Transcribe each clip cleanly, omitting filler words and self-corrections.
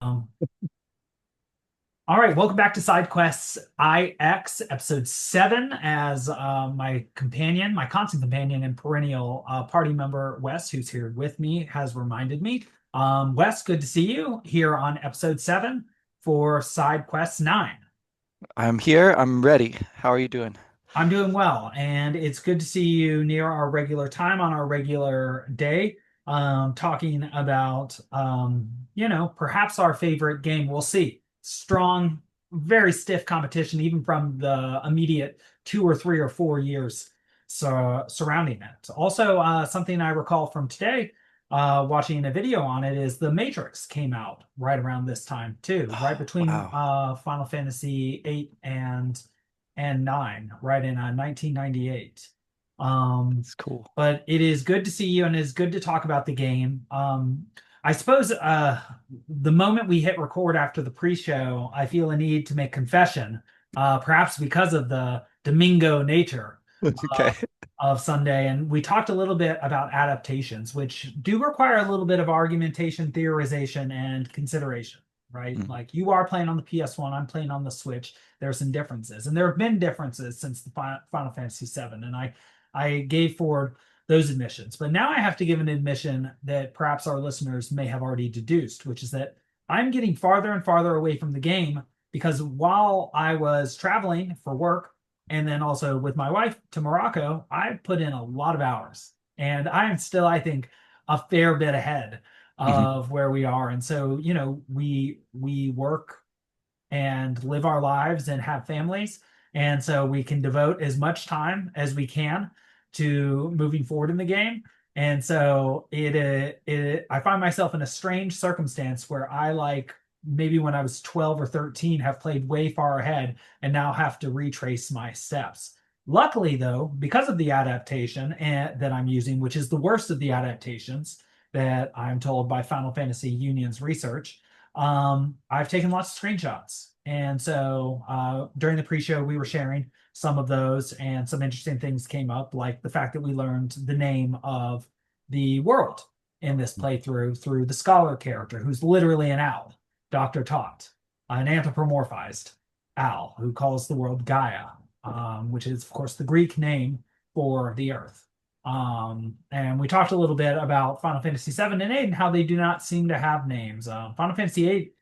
Um, all right, welcome back to Side Quests IX, episode 7. As my companion, my constant companion and perennial party member, Wes, who's here with me, has reminded me. Wes, good to see you here on episode 7 for Side Quests 9. I'm here. I'm ready. How are you doing? I'm doing well, and it's good to see you near our regular time on our regular day, talking about, perhaps our favorite game. We'll see. Strong, very stiff competition, even from the immediate 2 or 3 or 4 years surrounding it. Also, something I recall from today, watching a video on it, is The Matrix came out right around this time too, right Oh, between wow. Final Fantasy 8 and 9, right in 1998. Um, It's cool. but it is good to see you, and it's good to talk about the game. I suppose the moment we hit record after the pre-show, I feel a need to make confession, perhaps because of the Domingo nature uh, Okay. of Sunday. And we talked a little bit about adaptations, which do require a little bit of argumentation, theorization, and consideration, right? Mm. Like you are playing on the PS1, I'm playing on the Switch. There are some differences, and there have been differences since the Final Fantasy VII, and I gave forward those admissions. But now I have to give an admission that perhaps our listeners may have already deduced, which is that I'm getting farther and farther away from the game because while I was traveling for work and then also with my wife to Morocco, I put in a lot of hours. And I am still, I think, a fair bit ahead Mhm. of where we are. And so, we work and live our lives and have families. And so we can devote as much time as we can to moving forward in the game. And so I find myself in a strange circumstance where I, like, maybe when I was 12 or 13, have played way far ahead and now have to retrace my steps. Luckily, though, because of the adaptation that I'm using, which is the worst of the adaptations that I'm told by Final Fantasy Union's research, I've taken lots of screenshots. And so during the pre-show, we were sharing some of those, and some interesting things came up, like the fact that we learned the name of the world in this playthrough through the scholar character, who's literally an owl, Dr. Tot, an anthropomorphized owl who calls the world Gaia, which is, of course, the Greek name for the earth. And we talked a little bit about Final Fantasy 7 and 8 and how they do not seem to have names. Final Fantasy 8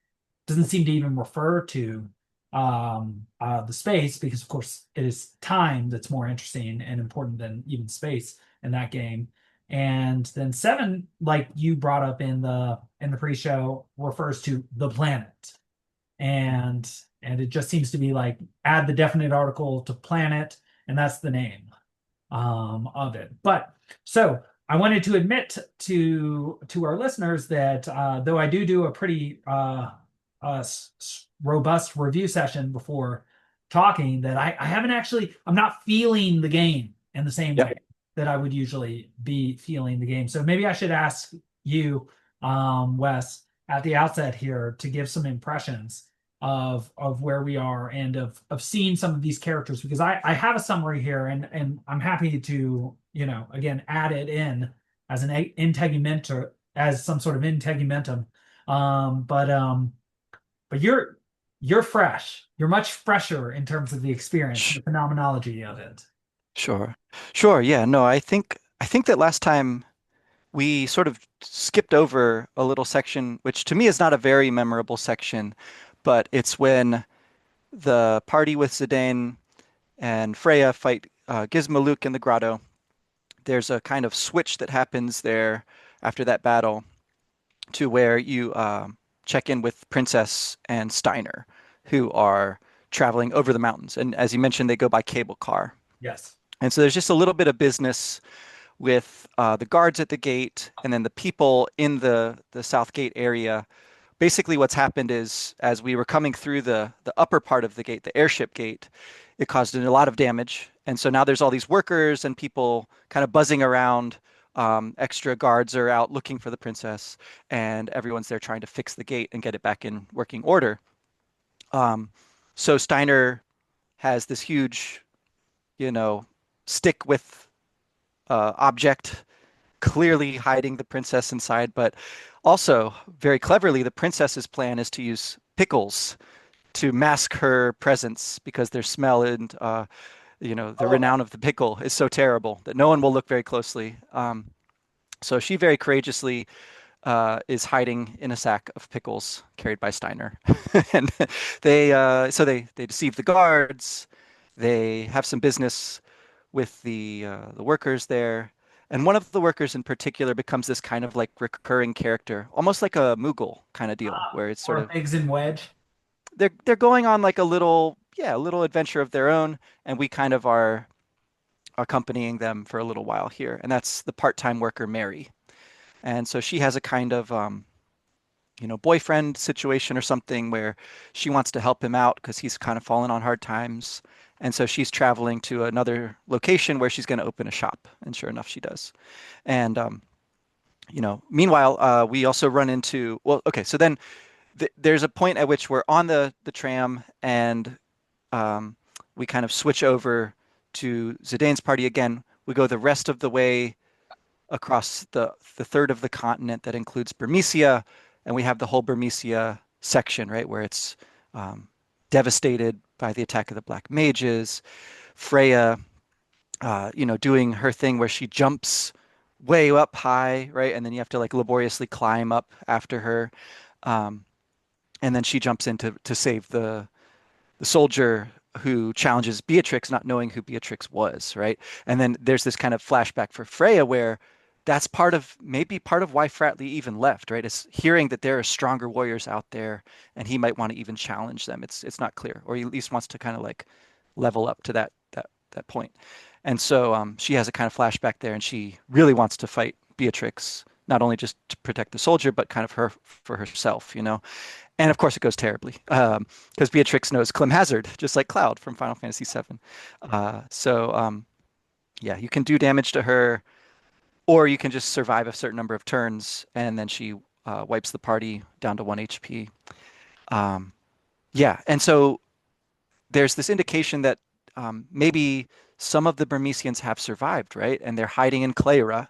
doesn't seem to even refer to the space because, of course, it is time that's more interesting and important than even space in that game. And then 7, like you brought up in the pre-show, refers to the planet, and it just seems to be like add the definite article to planet, and that's the name of it. But so I wanted to admit to our listeners that though I do a pretty robust review session before talking, that I haven't actually, I'm not feeling the game in the same Yeah. way that I would usually be feeling the game. So maybe I should ask you, Wes, at the outset here to give some impressions of where we are and of seeing some of these characters, because I have a summary here, and I'm happy to, again, add it in as an integumentum, as some sort of integumentum. But you're fresh. You're much fresher in terms of the experience, Sh the phenomenology of it. Sure. Sure. Yeah. No, I think that last time we sort of skipped over a little section, which to me is not a very memorable section, but it's when the party with Zidane and Freya fight Gizmaluk in the grotto. There's a kind of switch that happens there after that battle to where you check in with Princess and Steiner, who are traveling over the mountains. And as you mentioned, they go by cable car. Yes. And so there's just a little bit of business with the guards at the gate and then the people in the South Gate area. Basically, what's happened is as we were coming through the upper part of the gate, the airship gate, it caused a lot of damage. And so now there's all these workers and people kind of buzzing around. Extra guards are out looking for the princess, and everyone's there trying to fix the gate and get it back in working order. Um, so Steiner has this huge, you know, stick with object clearly hiding the princess inside, but also very cleverly, the princess's plan is to use pickles to mask her presence because their smell and the Oh, renown of the pickle is so terrible that no one will look very closely. So she very courageously is hiding in a sack of pickles carried by Steiner, and they deceive the guards. They have some business with the workers there, and one of the workers in particular becomes this kind of like recurring character, almost like a Moogle kind of deal, where it's sort or of pigs in wedge. they're going on like a little adventure of their own, and we kind of are accompanying them for a little while here, and that's the part-time worker Mary. And so she has a kind of boyfriend situation or something where she wants to help him out because he's kind of fallen on hard times. And so she's traveling to another location where she's going to open a shop. And sure enough, she does. And, meanwhile, we also run into, well, okay, so then there's a point at which we're on the tram and um, we kind of switch over to Zidane's party again. We go the rest of the way across the third of the continent that includes Burmecia, and we have the whole Burmecia section, right, where it's um, devastated by the attack of the Black Mages. Freya, doing her thing where she jumps way up high, right, and then you have to like laboriously climb up after her, um, and then she jumps in to save the soldier who challenges Beatrix, not knowing who Beatrix was, right? And then there's this kind of flashback for Freya where that's maybe part of why Fratley even left, right? Is hearing that there are stronger warriors out there and he might want to even challenge them. It's not clear, or he at least wants to kind of like level up to that point. And so she has a kind of flashback there, and she really wants to fight Beatrix, not only just to protect the soldier, but kind of her for herself, you know. And of course, it goes terribly because Beatrix knows Clem Hazard, just like Cloud from Final Fantasy VII. Yeah, you can do damage to her, or you can just survive a certain number of turns, and then she wipes the party down to 1 HP. Um, yeah, and so there's this indication that maybe some of the Burmecians have survived, right? And they're hiding in Cleyra,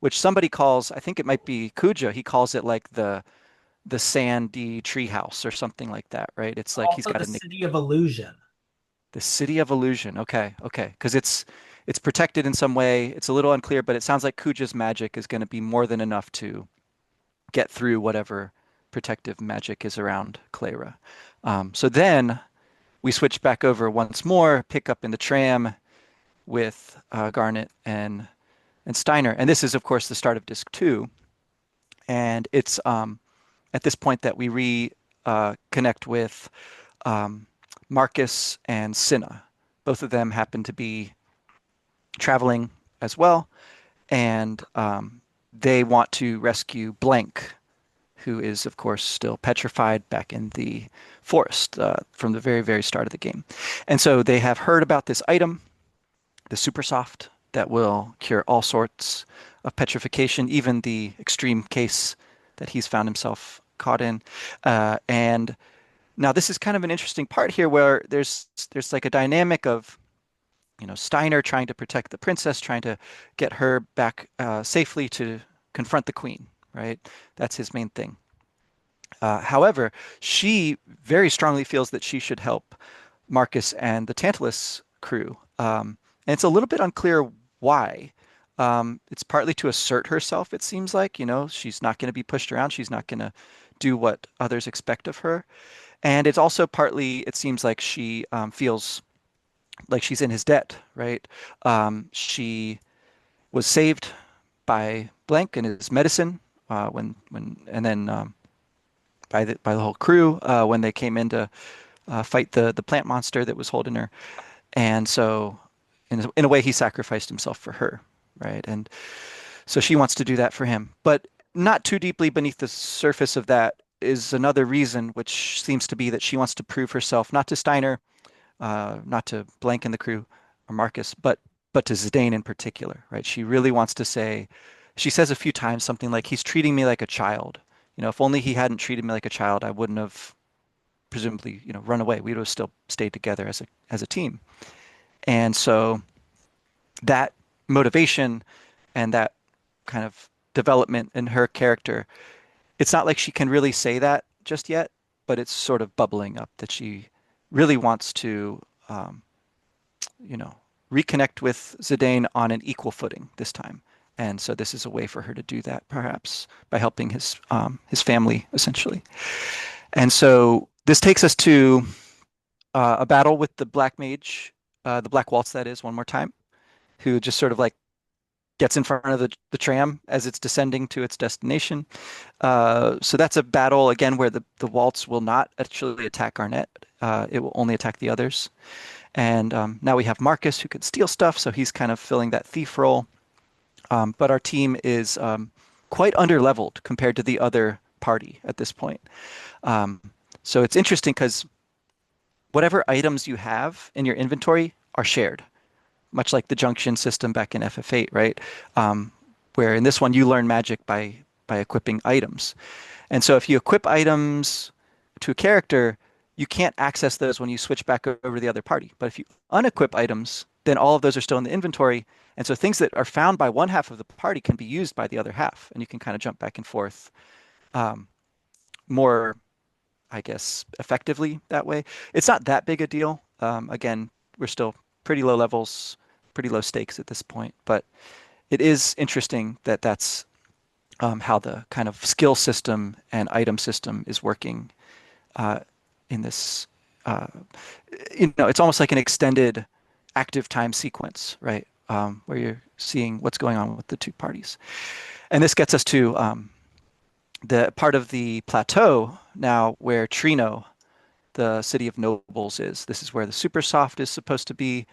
which somebody calls, I think it might be Kuja, he calls it like the sandy treehouse or something like that, right? It's like he's Also, got the a nick. city of illusion. The City of Illusion. Okay, okay, because it's protected in some way. It's a little unclear, but it sounds like Kuja's magic is going to be more than enough to get through whatever protective magic is around Cleyra. So then we switch back over once more, pick up in the tram with Garnet and Steiner, and this is of course the start of Disc 2, and it's at this point that we connect with um, Marcus and Cinna. Both of them happen to be traveling as well, and they want to rescue Blank, who is, of course, still petrified back in the forest from the very, very start of the game. And so they have heard about this item, the Super Soft, that will cure all sorts of petrification, even the extreme case that he's found himself caught in. And now this is kind of an interesting part here where there's like a dynamic of Steiner trying to protect the princess, trying to get her back safely to confront the queen, right? That's his main thing. However, she very strongly feels that she should help Marcus and the Tantalus crew. And it's a little bit unclear why. It's partly to assert herself, it seems like, she's not going to be pushed around. She's not going to do what others expect of her. And it's also partly, it seems like she feels like she's in his debt, right? She was saved by Blank and his medicine and then by the whole crew when they came in to fight the plant monster that was holding her. And so, in a way, he sacrificed himself for her, right? And so she wants to do that for him, but not too deeply beneath the surface of that is another reason, which seems to be that she wants to prove herself not to Steiner, not to Blank and the crew or Marcus, but to Zidane in particular, right? She really wants to say, she says a few times something like, "He's treating me like a child. If only he hadn't treated me like a child, I wouldn't have presumably, run away. We would have still stayed together as a team." And so that motivation and that kind of development in her character. It's not like she can really say that just yet, but it's sort of bubbling up that she really wants to, um, you know, reconnect with Zidane on an equal footing this time. And so this is a way for her to do that, perhaps by helping his family essentially. And so this takes us to a battle with the Black Mage, the Black Waltz, that is, one more time, who just sort of like gets in front of the tram as it's descending to its destination. So that's a battle again where the waltz will not actually attack Garnet. It will only attack the others. And now we have Marcus who could steal stuff, so he's kind of filling that thief role. But our team is quite underleveled compared to the other party at this point. Um, so it's interesting because whatever items you have in your inventory are shared, much like the junction system back in FF8, right? Where in this one you learn magic by equipping items. And so if you equip items to a character, you can't access those when you switch back over to the other party. But if you unequip items, then all of those are still in the inventory. And so things that are found by one half of the party can be used by the other half, and you can kind of jump back and forth um, more, I guess, effectively that way. It's not that big a deal. Again, we're still pretty low levels, pretty low stakes at this point, but it is interesting that that's how the kind of skill system and item system is working uh, in this. Uh, it's almost like an extended active time sequence, right? Where you're seeing what's going on with the two parties. And this gets us to the part of the plateau now where Treno, the city of nobles, is. This is where the super soft is supposed to be,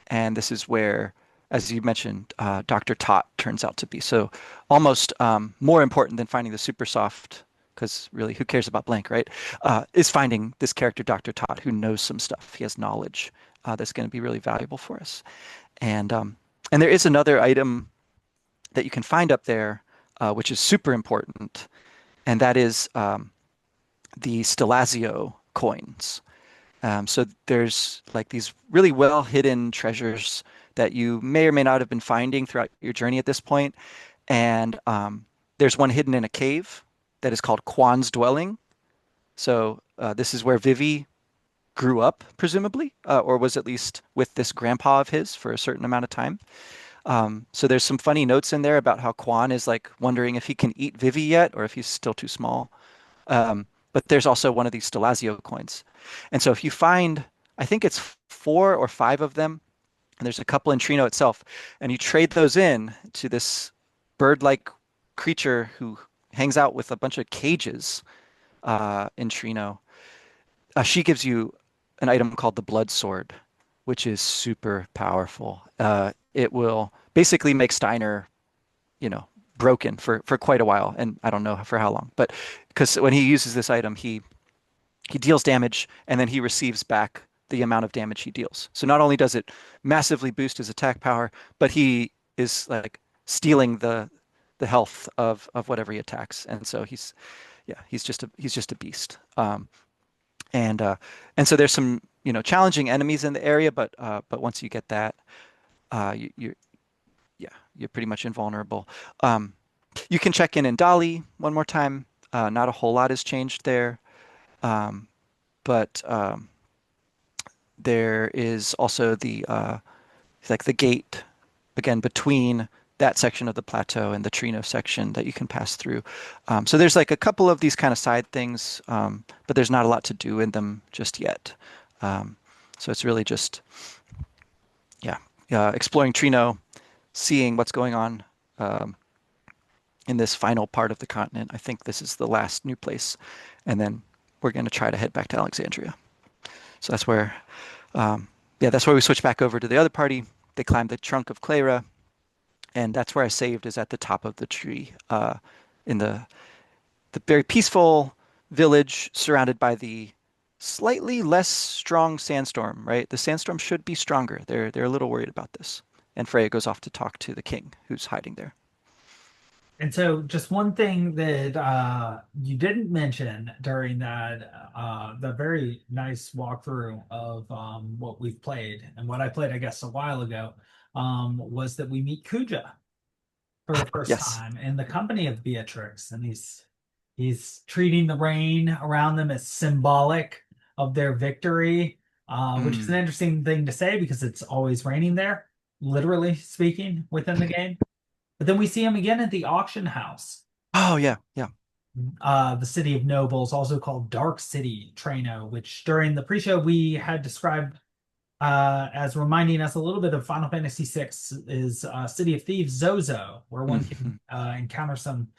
and this is where, as you mentioned, Dr. Tot turns out to be. So almost more important than finding the super soft, because really, who cares about blank, right? Is finding this character, Dr. Tot, who knows some stuff. He has knowledge that's going to be really valuable for us. And there is another item that you can find up there, which is super important, and that is the Stellazio coins. So there's like these really well hidden treasures that you may or may not have been finding throughout your journey at this point. And there's one hidden in a cave that is called Quan's Dwelling. So this is where Vivi grew up, presumably, or was at least with this grandpa of his for a certain amount of time. So there's some funny notes in there about how Quan is like wondering if he can eat Vivi yet or if he's still too small. But there's also one of these Stellazio coins. And so if you find, I think it's 4 or 5 of them, and there's a couple in Treno itself, and you trade those in to this bird-like creature who hangs out with a bunch of cages in Treno, she gives you an item called the Blood Sword, which is super powerful. It will basically make Steiner, you know, broken for quite a while, and I don't know for how long, but because when he uses this item, he deals damage and then he receives back the amount of damage he deals. So not only does it massively boost his attack power, but he is like stealing the health of whatever he attacks, and so he's just a beast. And so there's some challenging enemies in the area, but once you get that, you're yeah, you're pretty much invulnerable. Um, you can check in Dali one more time. Not a whole lot has changed there, um, but there is also the gate again between that section of the plateau and the Treno section that you can pass through. So there's like a couple of these kind of side things, but there's not a lot to do in them just yet. So it's really just yeah, exploring Treno, seeing what's going on um, in this final part of the continent. I think this is the last new place, and then we're going to try to head back to Alexandria. So that's where we switch back over to the other party. They climb the trunk of Cleyra, and that's where I saved is at the top of the tree in the very peaceful village surrounded by the slightly less strong sandstorm, right? The sandstorm should be stronger. They're a little worried about this. And Freya goes off to talk to the king who's hiding there. And so, just one thing that you didn't mention during that the very nice walkthrough of what we've played and what I played, I guess, a while ago, was that we meet Kuja. for the first Yes. time in the company of Beatrix, and he's treating the rain around them as symbolic of their victory, which is an Mm. interesting thing to say because it's always raining there, literally speaking, within the game. But then we see him again at the auction house, Oh yeah, yeah. the city of nobles, also called Dark City Treno, which during the pre-show we had described as reminding us a little bit of Final Fantasy VI is City of Thieves Zozo, where one can Mhm. encounter some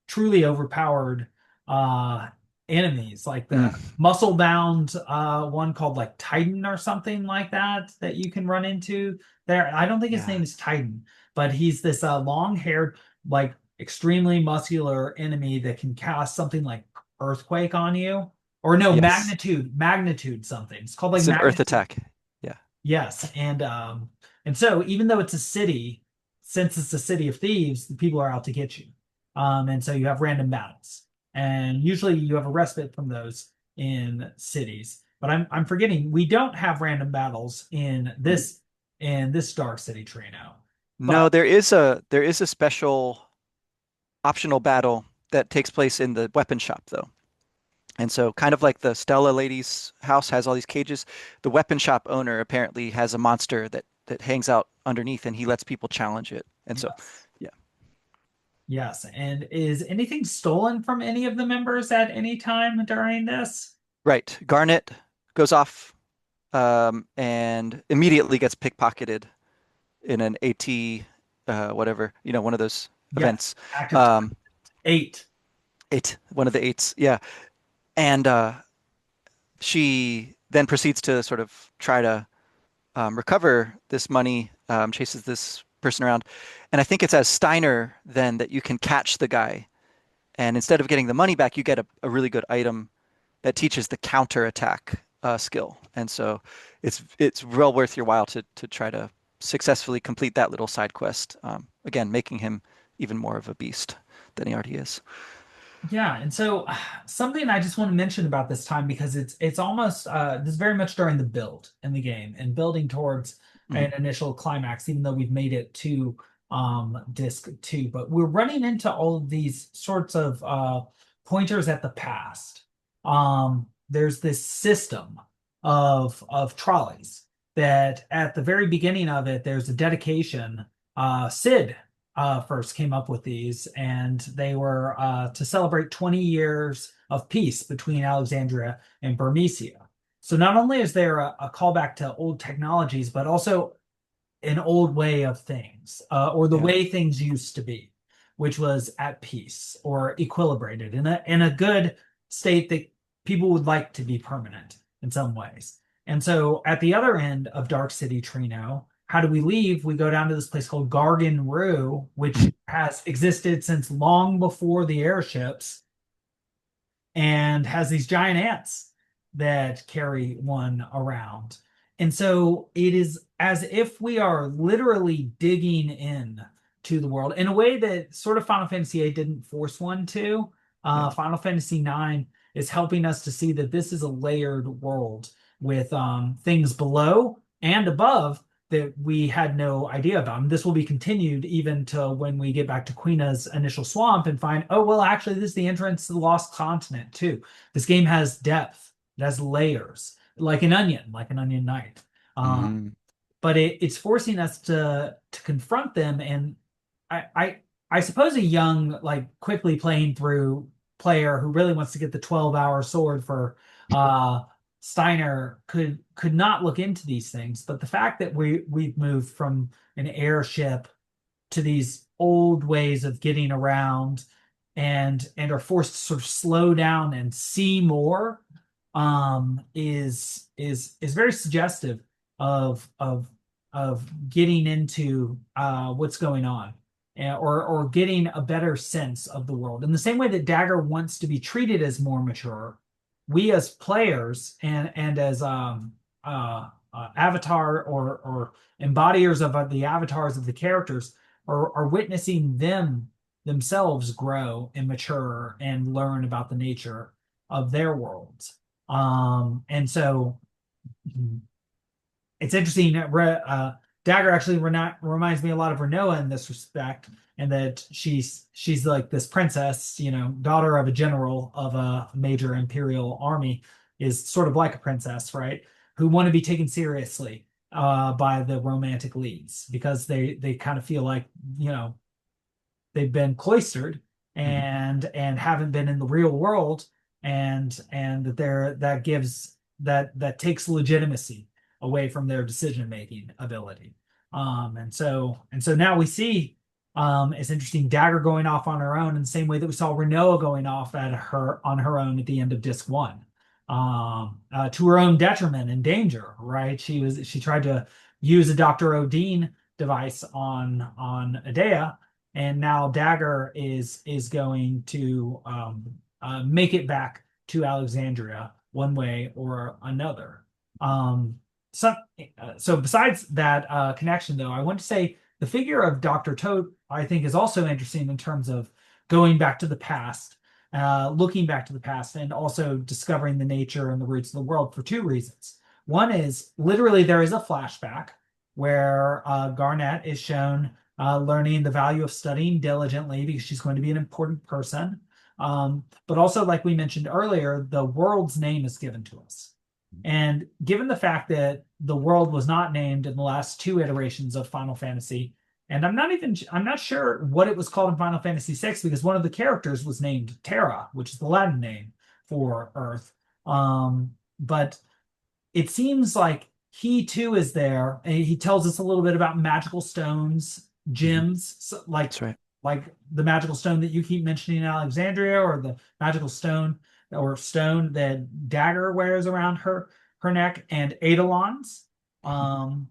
truly overpowered uh enemies, like the Mm. muscle bound one called like Titan or something like that that you can run into there. I don't think his Yeah. name is Titan, but he's this long-haired, like extremely muscular enemy that can cast something like earthquake on you. Or no, Yes. magnitude something. It's called like It's an earth magnitude. attack. Yeah. Yes, and so even though it's a city, since it's a city of thieves, the people are out to get you. And so you have random battles. And usually you have a respite from those in cities. But I'm forgetting we don't have random battles in this Dark City Trino. No, But there is a special optional battle that takes place in the weapon shop though. And so kind of like the Stella lady's house has all these cages, the weapon shop owner apparently has a monster that hangs out underneath and he lets people challenge it. And so yes. yeah. Yes. And is anything stolen from any of the members at any time during this? Right. Garnet goes off and immediately gets pickpocketed in an AT whatever, one of those Yes. events. Active time. Um, 8. one of the eights, yeah. And she then proceeds to sort of try to recover this money, chases this person around. And I think it's as Steiner then that you can catch the guy. And instead of getting the money back, you get a really good item that teaches the counter attack skill. And so it's well worth your while to try to successfully complete that little side quest. Again, making him even more of a beast than he already is. Yeah, and so something I just want to mention about this time because it's almost this is very much during the build in the game and building towards Mhm. an initial climax, even though we've made it to disc 2. But we're running into all of these sorts of pointers at the past. There's this system of trolleys that at the very beginning of it, there's a dedication. Sid first came up with these, and they were to celebrate 20 years of peace between Alexandria and Burmecia. So not only is there a callback to old technologies, but also an old way of things, or the Yeah. way things used to be, which was at peace or equilibrated in a good state that people would like to be permanent in some ways. And so at the other end of Dark City Trino, how do we leave? We go down to this place called Gargan Rue, which has existed since long before the airships and has these giant ants that carry one around. And so it is as if we are literally digging in to the world in a way that sort of Final Fantasy VIII didn't force one to. Yeah. Final Fantasy IX is helping us to see that this is a layered world with things below and above that we had no idea about. And this will be continued even to when we get back to Queena's initial swamp and find, oh, well, actually, this is the entrance to the Lost Continent, too. This game has depth, it has layers, like an onion knight. Uh, Mhm. but it's forcing us to confront them. And I, I, I suppose a young, like quickly playing through player who really wants to get the 12-hour sword for uh Steiner could not look into these things, but the fact that we've moved from an airship to these old ways of getting around and are forced to sort of slow down and see more is very suggestive of of of getting into what's going on, or getting a better sense of the world. In the same way that Dagger wants to be treated as more mature, we as players and as avatar or embodiers of the avatars of the characters are witnessing them themselves grow and mature and learn about the nature of their worlds. And so it's interesting. Dagger actually reminds me a lot of Renoa in this respect, and that she's like this princess, daughter of a general of a major imperial army, is sort of like a princess, right? Who want to be taken seriously by the romantic leads because they kind of feel like, you know, they've been cloistered Mhm. and haven't been in the real world, and that that gives that takes legitimacy away from their decision making ability. And so now we see, it's interesting, Dagger going off on her own in the same way that we saw Renoa going off at her on her own at the end of disc one, to her own detriment and danger, right? She tried to use a Dr. Odin device on Adea, and now Dagger is going to make it back to Alexandria one way or another. Um, so, so besides that connection, though, I want to say the figure of Dr. Toad, I think, is also interesting in terms of going back to the past, looking back to the past, and also discovering the nature and the roots of the world for two reasons. One is literally there is a flashback where Garnet is shown learning the value of studying diligently because she's going to be an important person. But also, like we mentioned earlier, the world's name is given to us. And given the fact that the world was not named in the last two iterations of Final Fantasy, and I'm not sure what it was called in Final Fantasy VI because one of the characters was named Terra, which is the Latin name for Earth. But it seems like he too is there. And he tells us a little bit about magical stones, Mhm. gems, That's right. like the magical stone that you keep mentioning in Alexandria, or the magical stone or stone that Dagger wears around her neck, and Eidolons. Mhm. Um,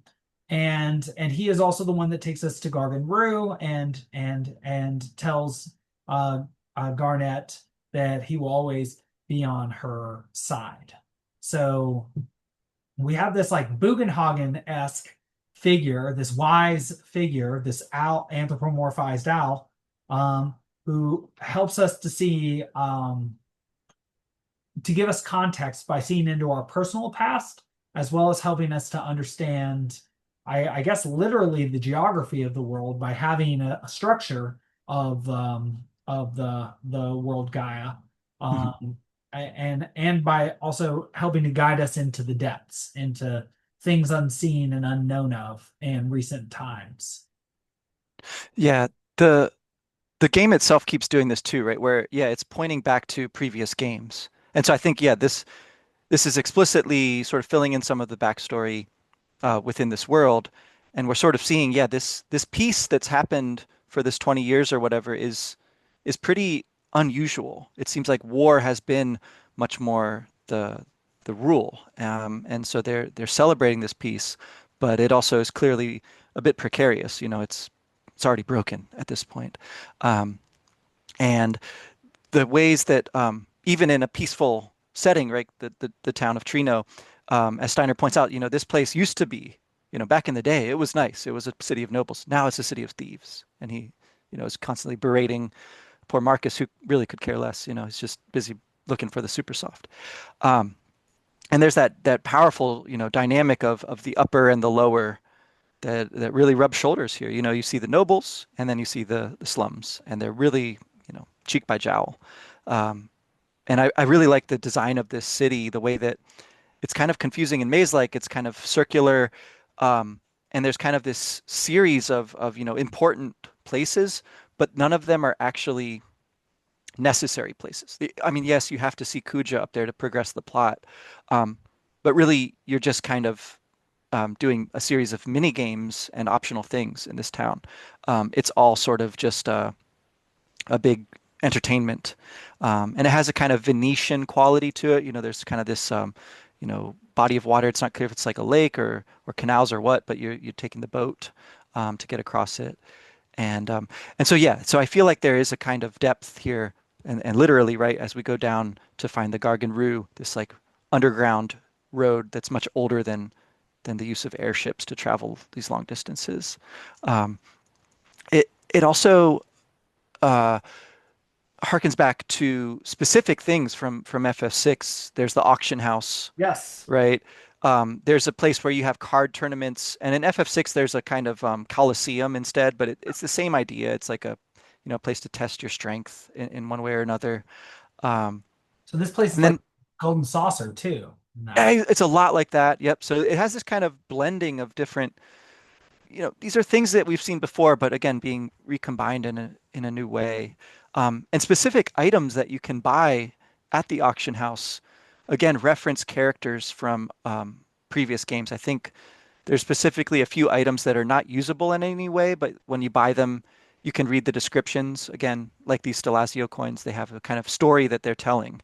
and he is also the one that takes us to Gargan Rue and tells Garnet that he will always be on her side. So we have this like Bugenhagen-esque figure, this wise figure, this owl, anthropomorphized owl, um, who helps us to see, to give us context by seeing into our personal past, as well as helping us to understand, I guess, literally the geography of the world by having a structure of the world Gaia, Mhm. um, and by also helping to guide us into the depths, into things unseen and unknown of in recent times. Yeah, the the game itself keeps doing this too, right? Where yeah, it's pointing back to previous games. And so I think yeah, this is explicitly sort of filling in some of the backstory within this world, and we're sort of seeing yeah, this piece that's happened for this 20 years or whatever is pretty unusual. It seems like war has been much more the rule, and so they're celebrating this piece, but it also is clearly a bit precarious. You know, it's already broken at this point. Um, and the ways that even in a peaceful setting, right, the town of Treno, as Steiner points out, you know, this place used to be, you know, back in the day, it was nice. It was a city of nobles. Now it's a city of thieves. And he, you know, is constantly berating poor Marcus, who really could care less. You know, he's just busy looking for the super soft. Um, and there's that powerful, you know, dynamic of the upper and the lower that really rub shoulders here. You know, you see the nobles and then you see the slums, and they're really, you know, cheek by jowl. Um, and I really like the design of this city, the way that it's kind of confusing and maze-like. It's kind of circular, and there's kind of this series of you know important places, but none of them are actually necessary places. I mean, yes, you have to see Kuja up there to progress the plot, um, but really you're just kind of doing a series of mini games and optional things in this town. It's all sort of just a big entertainment. And it has a kind of Venetian quality to it. You know, there's kind of this, you know, body of water. It's not clear if it's like a lake or canals or what, but you're taking the boat to get across it. And so yeah, so I feel like there is a kind of depth here, and literally, right, as we go down to find the Gargan Rue, this like underground road that's much older than the use of airships to travel these long distances. Um, it also uh, harkens back to specific things from FF6. There's the auction house, Yes. right? There's a place where you have card tournaments, and in FF6 there's a kind of coliseum instead, but it's the same idea. It's like a place to test your strength in one way or another. Um, So this place is and like then Golden Saucer too. No. it's a lot like that. Yep. So it has this kind of blending of different, these are things that we've seen before, but again, being recombined in a new way. And specific items that you can buy at the auction house, again, reference characters from previous games. I think there's specifically a few items that are not usable in any way, but when you buy them, you can read the descriptions. Again, like these Stelazio coins, they have a kind of story that they're telling.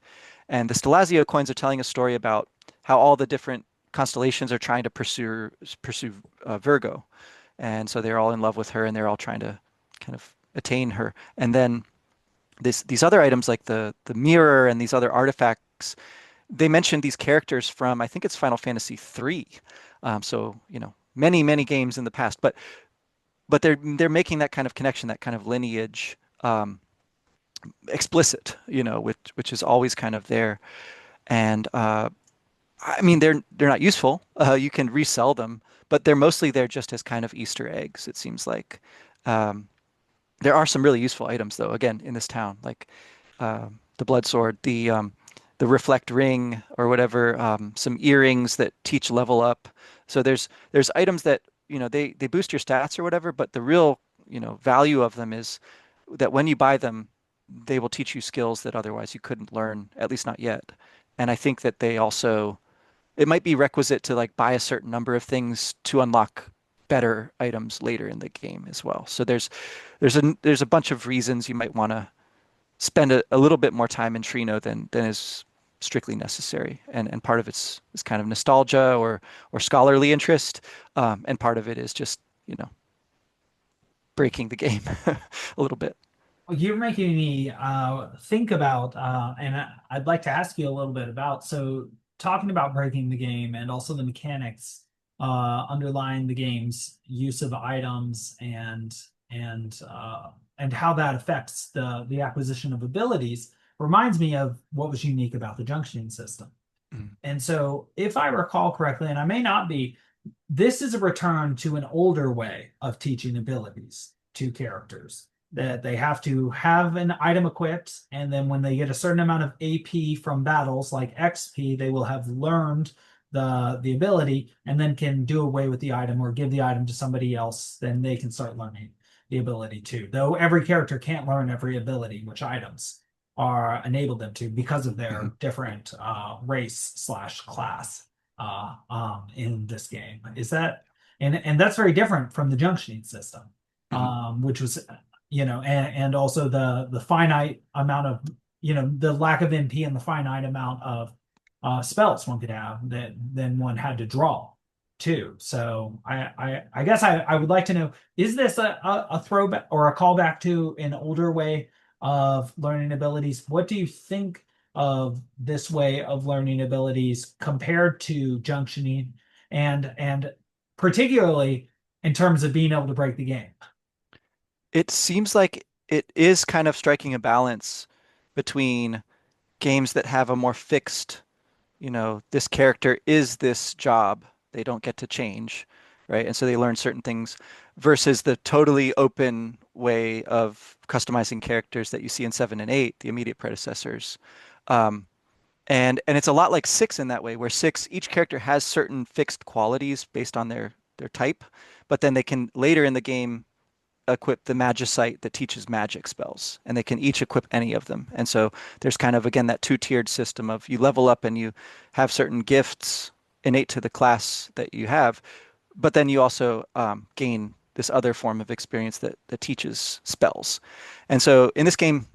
And the Stelazio coins are telling a story about how all the different constellations are trying to pursue Virgo. And so they're all in love with her and they're all trying to kind of attain her. And then these other items like the mirror and these other artifacts, they mentioned these characters from I think it's Final Fantasy 3. So, many games in the past, but they're making that kind of connection, that kind of lineage explicit, which is always kind of there. And I mean, they're not useful. You can resell them, but they're mostly there just as kind of Easter eggs, it seems like. Um, there are some really useful items, though, again, in this town, like the blood sword, the reflect ring or whatever, some earrings that teach level up. So there's items that, they boost your stats or whatever, but the real, value of them is that when you buy them, they will teach you skills that otherwise you couldn't learn, at least not yet. And I think that they also it might be requisite to like buy a certain number of things to unlock better items later in the game as well. So there's a bunch of reasons you might want to spend a little bit more time in Treno than is strictly necessary. And part of it's is kind of nostalgia or scholarly interest, and part of it is just breaking the game a little bit. Well, you're making me think about, and I'd like to ask you a little bit about. So, talking about breaking the game and also the mechanics underlying the game's use of items and how that affects the acquisition of abilities reminds me of what was unique about the junctioning system. Mm. And so, if I recall correctly, and I may not be, this is a return to an older way of teaching abilities to characters that they have to have an item equipped, and then when they get a certain amount of AP from battles like XP, they will have learned the ability and then can do away with the item or give the item to somebody else, then they can start learning the ability too. Though every character can't learn every ability, which items are enabled them to because of their Mhm. different race slash class in this game. Is that and that's very different from the junctioning system, Mhm. which was and also the finite amount of the lack of MP and the finite amount of spells one could have that then one had to draw too. So I guess I would like to know, is this a throwback or a callback to an older way of learning abilities? What do you think of this way of learning abilities compared to junctioning and particularly in terms of being able to break the game? It seems like it is kind of striking a balance between games that have a more fixed, this character is this job. They don't get to change, right? And so they learn certain things versus the totally open way of customizing characters that you see in 7 and 8, the immediate predecessors. Um, and it's a lot like 6 in that way, where 6, each character has certain fixed qualities based on their type, but then they can later in the game equip the magicite that teaches magic spells, and they can each equip any of them. And so there's kind of again that two-tiered system of you level up and you have certain gifts innate to the class that you have, but then you also gain this other form of experience that teaches spells. And so in this game,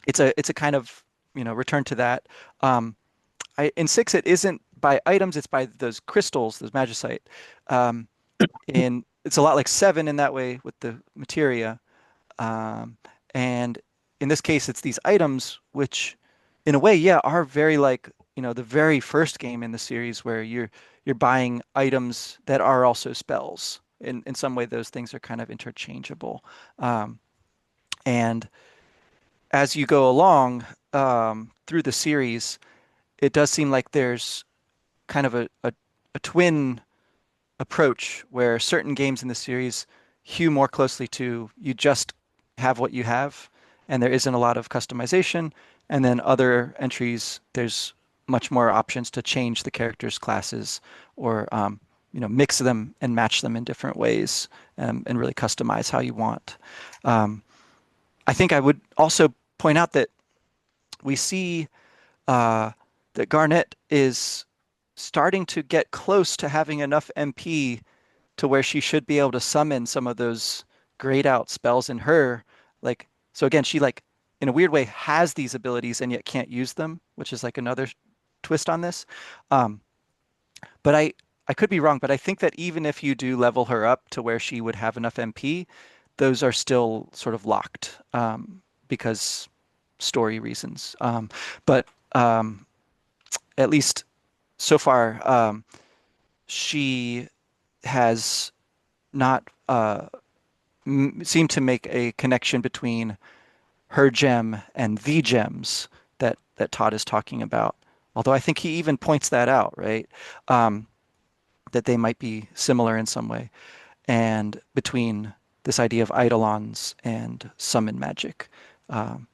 it's a kind of return to that. In 6 it isn't by items, it's by those crystals, those magicite. Um, in It's a lot like 7 in that way with the materia. Um, and in this case, it's these items, which in a way, yeah, are very like, the very first game in the series where you're buying items that are also spells. In some way, those things are kind of interchangeable. Um, and as you go along through the series, it does seem like there's kind of a a twin approach where certain games in the series hew more closely to you just have what you have, and there isn't a lot of customization. And then other entries, there's much more options to change the characters' classes or mix them and match them in different ways and really customize how you want. Um, I think I would also point out that we see uh, that Garnet is starting to get close to having enough MP to where she should be able to summon some of those grayed out spells in her. Like, so again, she like in a weird way has these abilities and yet can't use them, which is like another twist on this. Um, but I could be wrong, but I think that even if you do level her up to where she would have enough MP, those are still sort of locked because story reasons. But at least so far, she has not seemed to make a connection between her gem and the gems that Todd is talking about. Although I think he even points that out, right? Um, that they might be similar in some way, and between this idea of eidolons and summon magic. Um,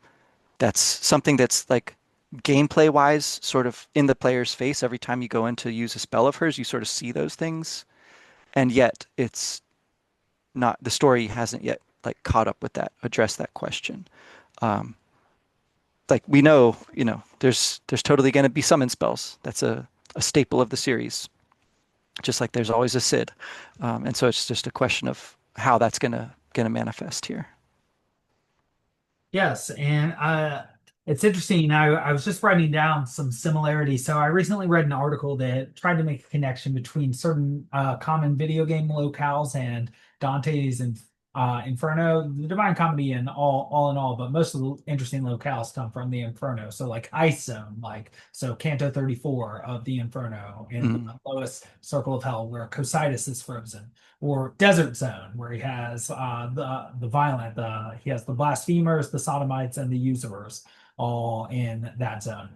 that's something that's like gameplay wise, sort of in the player's face. Every time you go in to use a spell of hers, you sort of see those things, and yet it's not the story hasn't yet like caught up with that, addressed that question. Um, like we know, there's totally going to be summon spells. That's a staple of the series, just like there's always a Sid. And so it's just a question of how that's gonna manifest here. Yes, and it's interesting. I was just writing down some similarities. So I recently read an article that tried to make a connection between certain common video game locales and Dante's and Inferno, the Divine Comedy, and all in all. But most of the interesting locales come from the Inferno. So like Ice Zone, like so Canto 34 of the Inferno in the Mm, lowest circle of hell, where Cocytus is frozen, or Desert Zone, where he has the violent, he has the blasphemers, the sodomites, and the usurers all in that zone.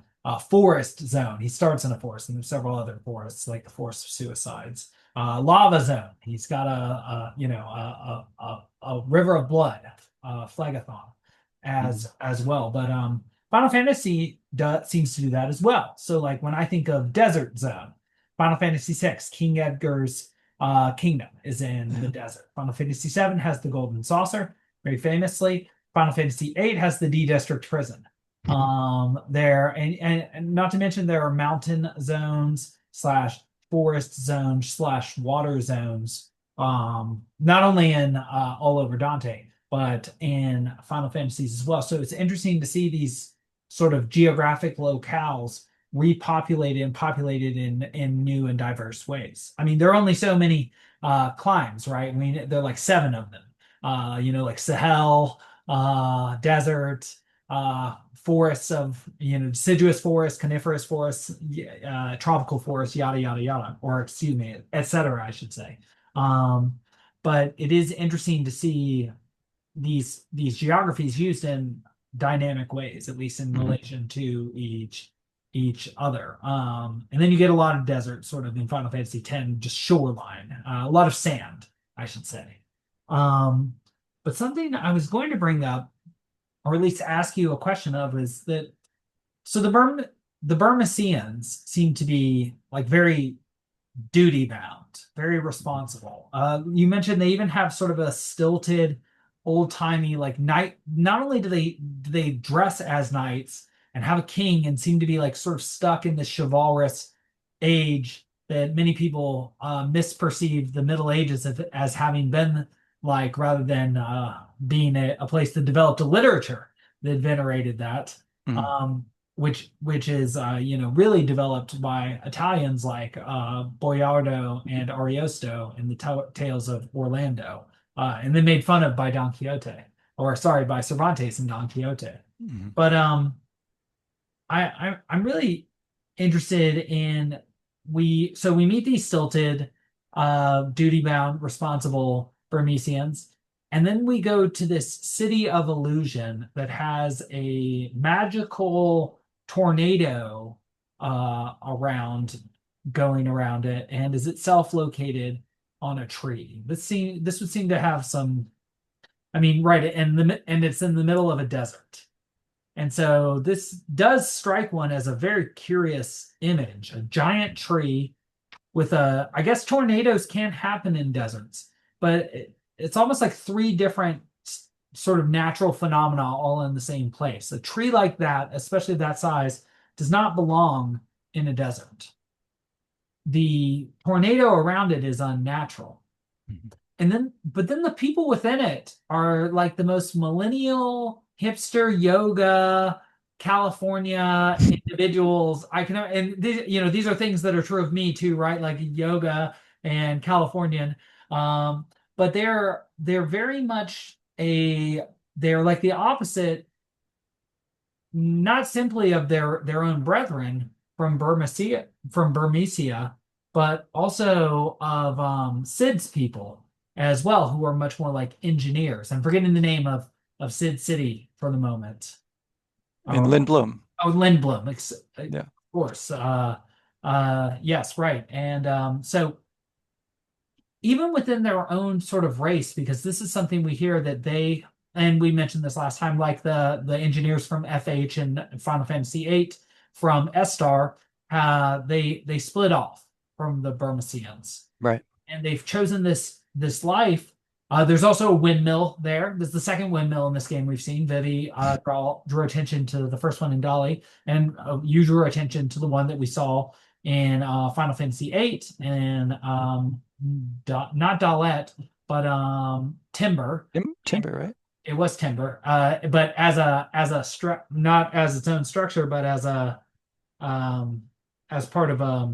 Forest Zone, he starts in a forest, and there's several other forests like the Forest of Suicides. Lava Zone, he's got a river of blood, Phlegethon, mm, as well. But Final Fantasy seems to do that as well. So like when I think of Desert Zone, Final Fantasy VI, King Edgar's Kingdom is in the yeah. desert. Final Fantasy VII has the Golden Saucer, very famously. Final Fantasy VIII has the D District Prison. Mhm, There and not to mention there are mountain zones slash forest zones slash water zones. Not only in all over Dante, but in Final Fantasies as well. So it's interesting to see these sort of geographic locales repopulated and populated in new and diverse ways. I mean, there are only so many climes, right? I mean, there are like seven of them. Like Sahel, desert, forests of deciduous forests, coniferous forests, tropical forests, yada yada yada, or excuse me, etc. I should say. Um, but it is interesting to see these geographies used in dynamic ways, at least in mhm, relation to each other. And then you get a lot of desert sort of in Final Fantasy X, just shoreline, a lot of sand, I should say. Um, but something I was going to bring up, or at least ask you a question of, is that so the Burmecians seem to be like very duty bound, very responsible. You mentioned they even have sort of a stilted, old timey like knight. Not only do they dress as knights and have a king and seem to be like sort of stuck in this chivalrous age that many people misperceive the Middle Ages as having been like, rather than being a place that developed a literature that venerated that. mhm, Um, which is really developed by Italians like Boiardo and Ariosto in the Tales of Orlando, and then made fun of by Don Quixote, or sorry, by Cervantes in Don Quixote. mhm, But I'm really interested in we meet these stilted, duty bound, responsible Burmecians, and then we go to this city of illusion that has a magical tornado around. going around it and is itself located on a tree. This would seem to have some, I mean, right, and it's in the middle of a desert. And so this does strike one as a very curious image, a giant tree with I guess tornadoes can happen in deserts, but it's almost like three different sort of natural phenomena all in the same place. A tree like that, especially that size, does not belong in a desert. The tornado around it is unnatural. Mhm. But then the people within it are like the most millennial hipster yoga California individuals I can, and these are things that are true of me too, right? Like yoga and Californian. Um, but they're very much they're like the opposite, not simply of their own brethren from Burmecia, but also of Sid's people as well, who are much more like engineers. I'm forgetting the name of Sid City for the moment. In Oh, Lindblom. oh, Lindblom, of Yeah. course. Yes, right. And so even within their own sort of race, because this is something we hear that they, and we mentioned this last time, like the engineers from FH and Final Fantasy VIII from Estar, they split off from the Burmecians, Right. and they've chosen this life. There's also a windmill there. There's the second windmill in this game we've seen. Vivi drew attention to the first one in Dolly, and you drew attention to the one that we saw in Final Fantasy VIII and not Dalette, but Timber. Timber, right? It was Timber, but as a not as its own structure, but um, as part of a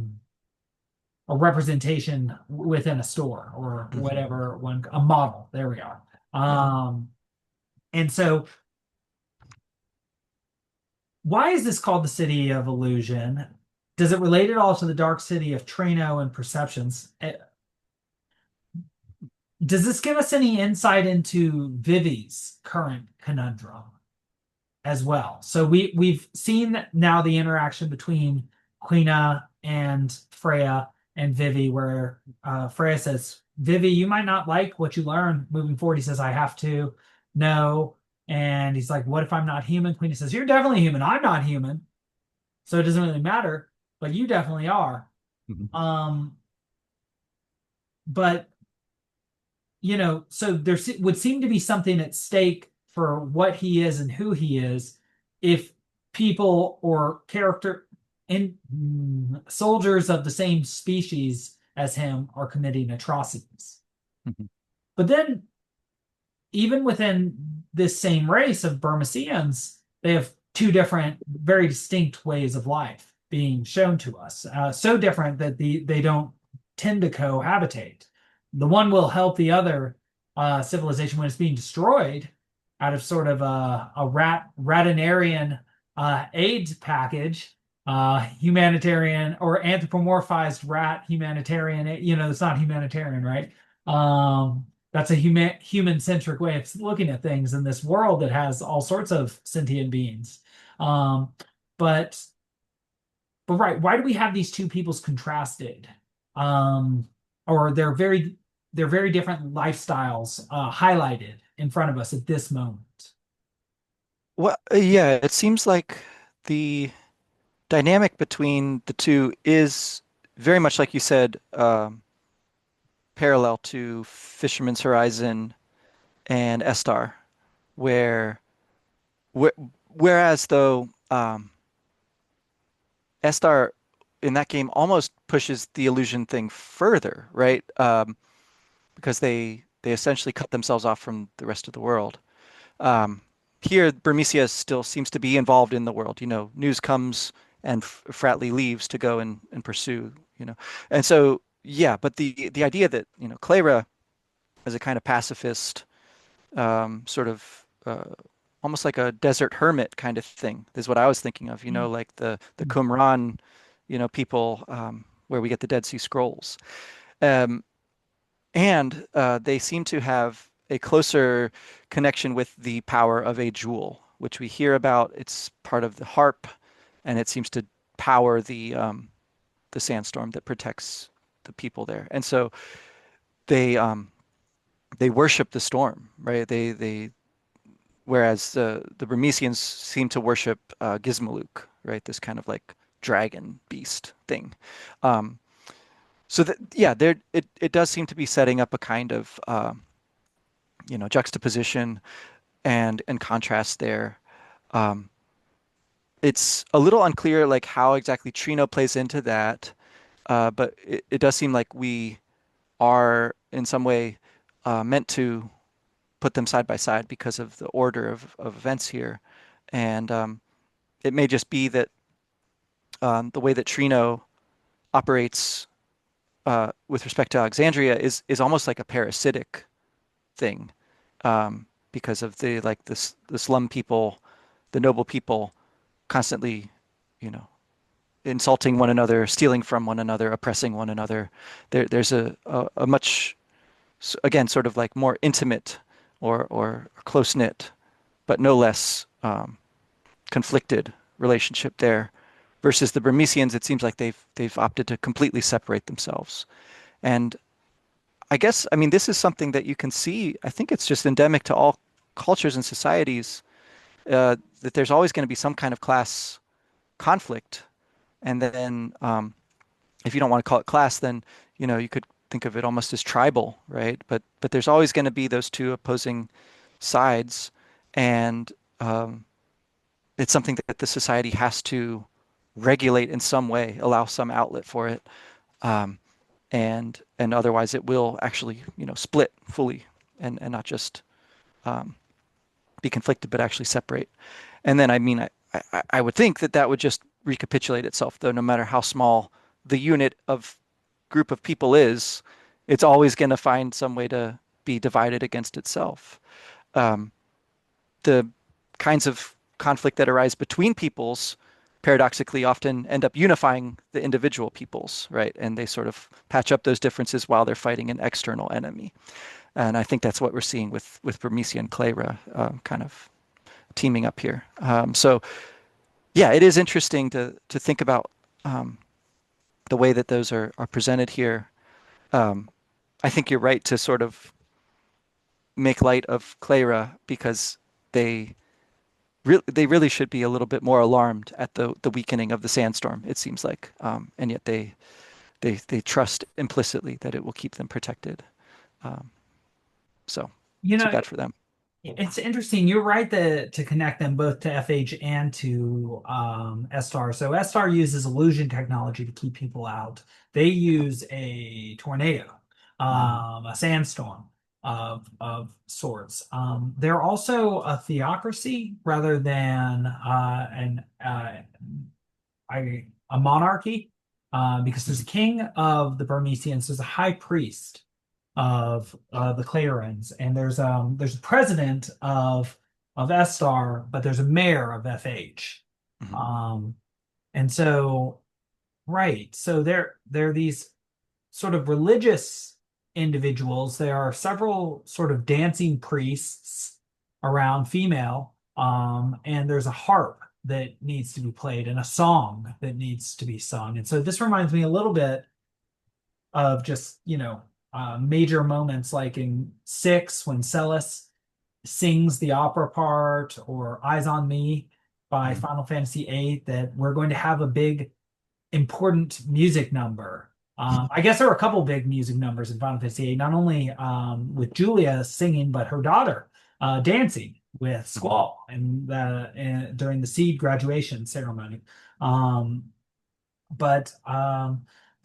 representation within a store or Hmm. whatever one, a model. There we are. Yeah. And so why is this called the City of Illusion? Does it relate at all to the Dark City of Treno and Perceptions? Does this give us any insight into Vivi's current conundrum as well? So we've seen now the interaction between Quina and Freya and Vivi, where Freya says, "Vivi, you might not like what you learn moving forward." He says, "I have to know." And he's like, "What if I'm not human?" Quina says, "You're definitely human. I'm not human, so it doesn't really matter, but you definitely are." Mhm. Um, but so there would seem to be something at stake for what he is and who he is if people or character in soldiers of the same species as him are committing atrocities. Mhm. But then, even within this same race of Burmecians, they have two different, very distinct ways of life being shown to us. So different that they don't tend to cohabitate. The one will help the other civilization when it's being destroyed out of sort of a ratinarian aid package, humanitarian or anthropomorphized rat humanitarian. It's not humanitarian, right? That's a human centric way of looking at things in this world that has all sorts of sentient beings. Um, but right, why do we have these two peoples contrasted? Um, or they're very different lifestyles highlighted in front of us at this moment. Well, yeah, it seems like the dynamic between the two is very much like you said, parallel to Fisherman's Horizon and Estar, where, where whereas though Estar in that game almost pushes the illusion thing further, right? Because they essentially cut themselves off from the rest of the world. Um, Here, Burmecia still seems to be involved in the world. News comes and Fratley leaves to go and pursue. And so yeah, but the idea that Cleyra as a kind of pacifist, sort of almost like a desert hermit kind of thing is what I was thinking of. Like the Qumran, people, where we get the Dead Sea Scrolls. Um, and they seem to have a closer connection with the power of a jewel, which we hear about. It's part of the harp, and it seems to power the sandstorm that protects the people there. And so they they worship the storm, right? They whereas the Burmecians seem to worship Gizmaluk, right? This kind of like dragon beast thing. Um, so that yeah, there it does seem to be setting up a kind of juxtaposition and contrast there. Um, it's a little unclear like how exactly Treno plays into that, but it does seem like we are in some way meant to put them side by side because of the order of events here. And it may just be that the way that Trino operates with respect to Alexandria is almost like a parasitic thing because of the slum people, the noble people constantly, you know, insulting one another, stealing from one another, oppressing one another. There's a much again sort of like more intimate or close knit, but no less conflicted relationship there. Versus the Burmecians, it seems like they've opted to completely separate themselves. And I guess, I mean, this is something that you can see. I think it's just endemic to all cultures and societies that there's always going to be some kind of class conflict. And then, if you don't want to call it class, then you could think of it almost as tribal, right? But there's always going to be those two opposing sides, and it's something that the society has to regulate in some way, allow some outlet for it. Um, and otherwise it will actually split fully and not just um, be conflicted but actually separate. And then I mean I would think that that would just recapitulate itself, though, no matter how small the unit of group of people is, it's always going to find some way to be divided against itself. um, the kinds of conflict that arise between peoples paradoxically often end up unifying the individual peoples, right? And they sort of patch up those differences while they're fighting an external enemy. And I think that's what we're seeing with Burmecia and Cleyra kind of teaming up here. So yeah, it is interesting to think about um, the way that those are presented here. Um, I think you're right to sort of make light of Cleyra because they they really should be a little bit more alarmed at the weakening of the sandstorm, it seems like, and yet they trust implicitly that it will keep them protected. Um, so You too know, bad for them. it's interesting. You're right to connect them both to FH and to SStar. So SStar uses illusion technology to keep people out. They use a tornado, Mhm. a sandstorm of sorts. They're also a theocracy rather than a monarchy, because there's a Mhm. king of the Burmecians, there's a high priest of the Cleyrans, and there's a president of SStar, but there's a mayor of FH. Mhm. Um, and so right, so they're these sort of religious individuals. There are several sort of dancing priests around female, and there's a harp that needs to be played and a song that needs to be sung. And so this reminds me a little bit of just, major moments like in six when Celis sings the opera part, or Eyes on Me by Mhm. Final Fantasy VIII, that we're going to have a big important music number. I guess there were a couple big music numbers in Final Fantasy VIII, not only with Julia singing, but her daughter dancing with Mhm. Squall and during the Seed graduation ceremony. Um, but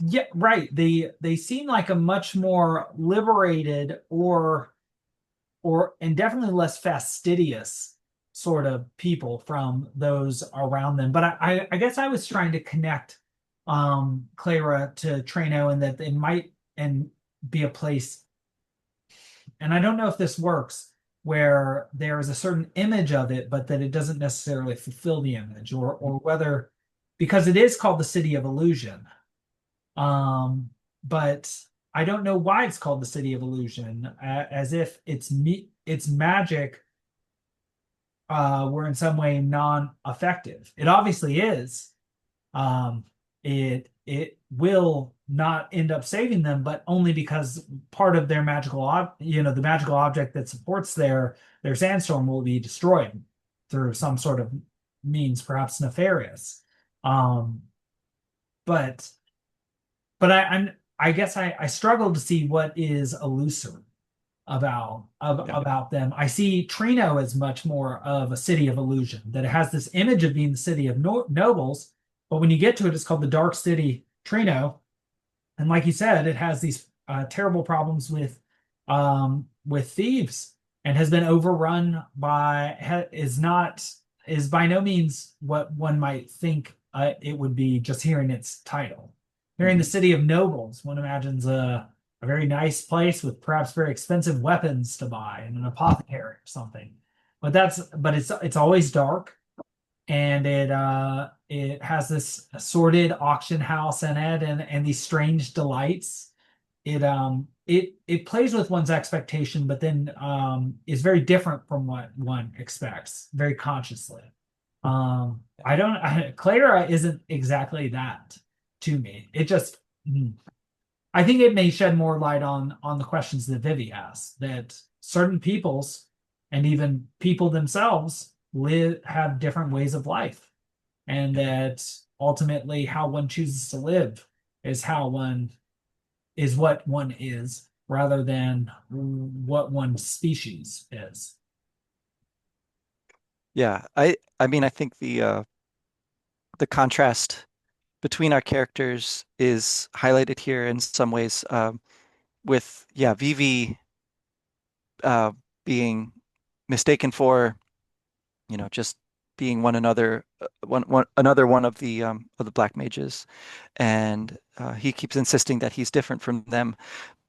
yeah, right. They seem like a much more liberated or and definitely less fastidious sort of people from those around them. But I guess I was trying to connect Cleyra to Treno, and that they might and be a place, and I don't know if this works, where there is a certain image of it, but that it doesn't necessarily fulfill the image, or whether because it is called the City of Illusion. But I don't know why it's called the City of Illusion, as if its magic were in some way non-effective. It obviously is. Um, it it will not end up saving them, but only because part of their the magical object that supports their sandstorm will be destroyed through some sort of means, perhaps nefarious. Um, but I guess I struggle to see what is elusive Yeah. about them. I see Treno as much more of a city of illusion, that it has this image of being the city of nobles, but when you get to it, it's called the Dark City Treno. And like you said, it has these terrible problems with thieves and has been overrun by is by no means what one might think it would be just hearing its title. Hearing the Hmm. city of nobles, one imagines a very nice place with perhaps very expensive weapons to buy and an apothecary or something. But it's always dark, and it has this sordid auction house in it, and these strange delights. It plays with one's expectation, but then is very different from what one expects very consciously. Clara isn't exactly that to me. It just I think it may shed more light on the questions that Vivi asked, that certain peoples and even people themselves have different ways of life, and Yeah. that ultimately how one chooses to live is how one is what one is, rather than what one species is. Yeah. I mean, I think the contrast between our characters is highlighted here in some ways, with yeah, Vivi uh, being mistaken for, just being another one of the black mages, and he keeps insisting that he's different from them,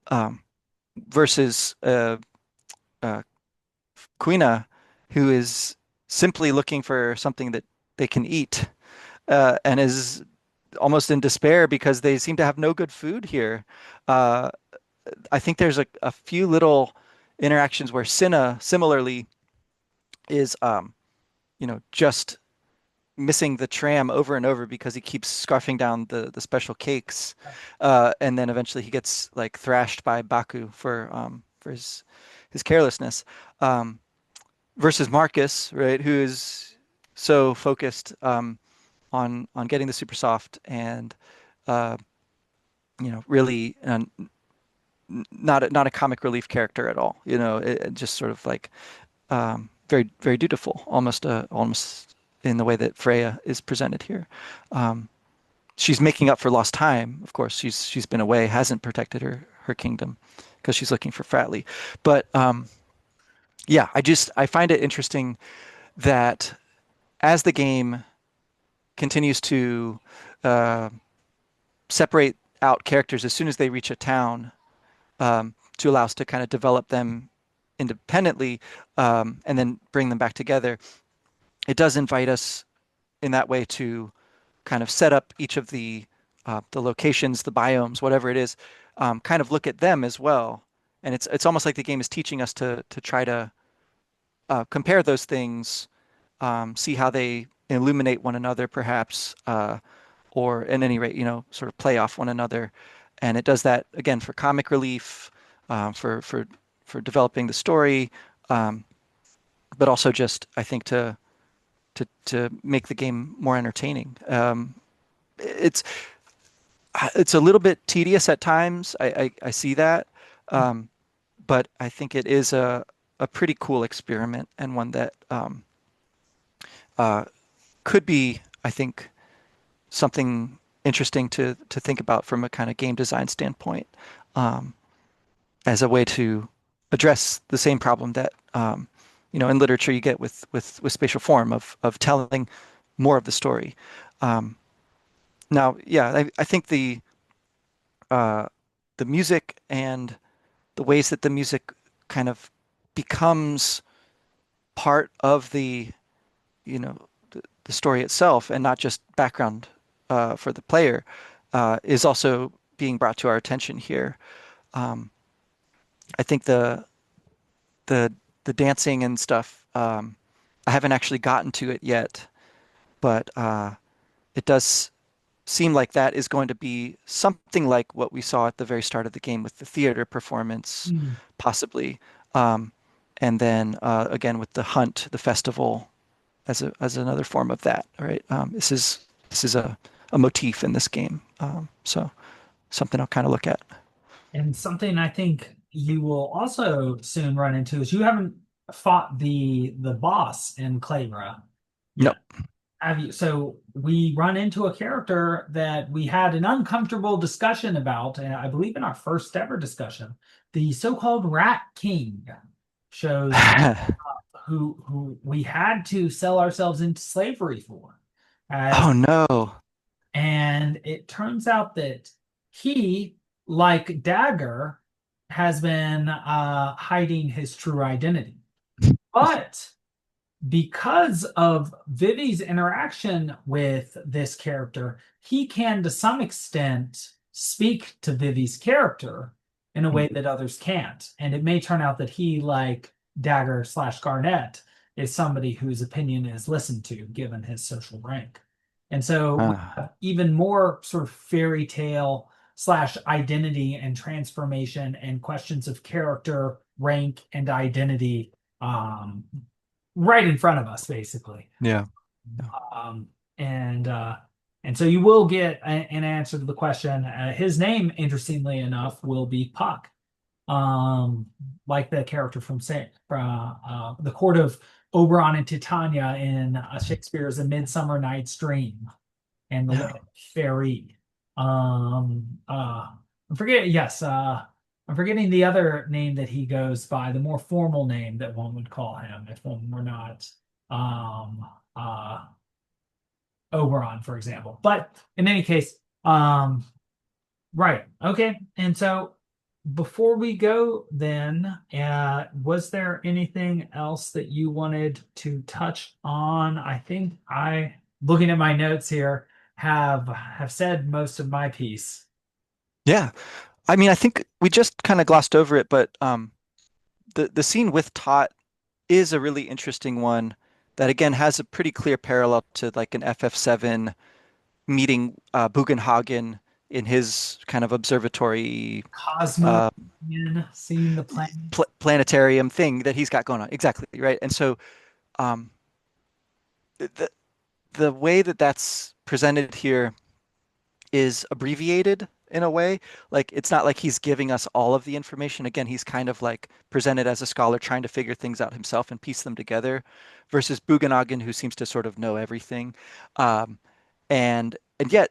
um, versus uh, Quina, who is simply looking for something that they can eat, and is almost in despair because they seem to have no good food here. Uh, I think there's a few little interactions where Cinna similarly is, just missing the tram over and over because he keeps scarfing down the special cakes, and then eventually he gets like thrashed by Baku for his carelessness, versus Marcus, right, who is so focused, on getting the super soft, and uh, really, not a comic relief character at all. It just sort of like, very very dutiful, almost in the way that Freya is presented here. Um, she's making up for lost time. Of course, she's been away, hasn't protected her kingdom because she's looking for Fratly. But yeah, I find it interesting that as the game continues to uh, separate out characters as soon as they reach a town, to allow us to kind of develop them independently, and then bring them back together. It does invite us in that way to kind of set up each of the locations, the biomes, whatever it is, kind of look at them as well. And it's almost like the game is teaching us to try to compare those things, see how they illuminate one another, perhaps, or at any rate, sort of play off one another. And it does that again for comic relief, for developing the story, um, but also just I think to make the game more entertaining. It's it's a little bit tedious at times. I see that, um, but I think it is a pretty cool experiment, and one that, uh, could be, I think, something interesting to think about from a kind of game design standpoint, um, as a way to address the same problem that, in literature you get with spatial form of telling more of the story. Um, Now, yeah, I think uh, the music and the ways that the music kind of becomes part of the story itself, and not just background, for the player, is also being brought to our attention here. Um, I think the the dancing and stuff, I haven't actually gotten to it yet, but it does. seem like that is going to be something like what we saw at the very start of the game with the theater performance, Mm. possibly. Um, and then again with the hunt, the festival as another form of that. Right. This is a motif in this game. So something I'll kind of look at. And something I think you will also soon run into is you haven't fought the boss in Cleyra No. yet. Have you? So we run into a character that we had an uncomfortable discussion about, and I believe in our first ever discussion, the so-called Rat King shows who we had to sell ourselves into slavery for. As Oh no. and it turns out that he, like Dagger, has been hiding his true identity. But because of Vivi's interaction with this character, he can, to some extent, speak to Vivi's character in a way that others can't. And it may turn out that he, like Dagger slash Garnet, is somebody whose opinion is listened to given his social rank. And so we Ah, have even more sort of fairy tale slash identity and transformation and questions of character, rank, and identity um, right in front of us, basically. yeah. Yeah. Um, and uh, and so you will get an answer to the question. His name, interestingly enough, will be Puck, um, like the character from the court of Oberon and Titania in Shakespeare's A Midsummer Night's Dream and the Yeah. Wicked Fairy. I'm forgetting. Yes, I'm forgetting the other name that he goes by, the more formal name that one would call him if one were not um, uh, Oberon, for example. But in any case, right, okay. And so before we go, then, was there anything else that you wanted to touch on? I think looking at my notes here, have said most of my piece. Yeah. I mean, I think we just kind of glossed over it, but the scene with Tot is a really interesting one that again has a pretty clear parallel to like an FF7 meeting Bugenhagen in his kind of observatory Cosmo, uh, seeing the planet. planetarium thing that he's got going on. Exactly, right? And so um, the the way that that's presented here is abbreviated in a way. Like it's not like he's giving us all of the information. Again, he's kind of like presented as a scholar trying to figure things out himself and piece them together, versus Bugenhagen, who seems to sort of know everything. Um, and yet,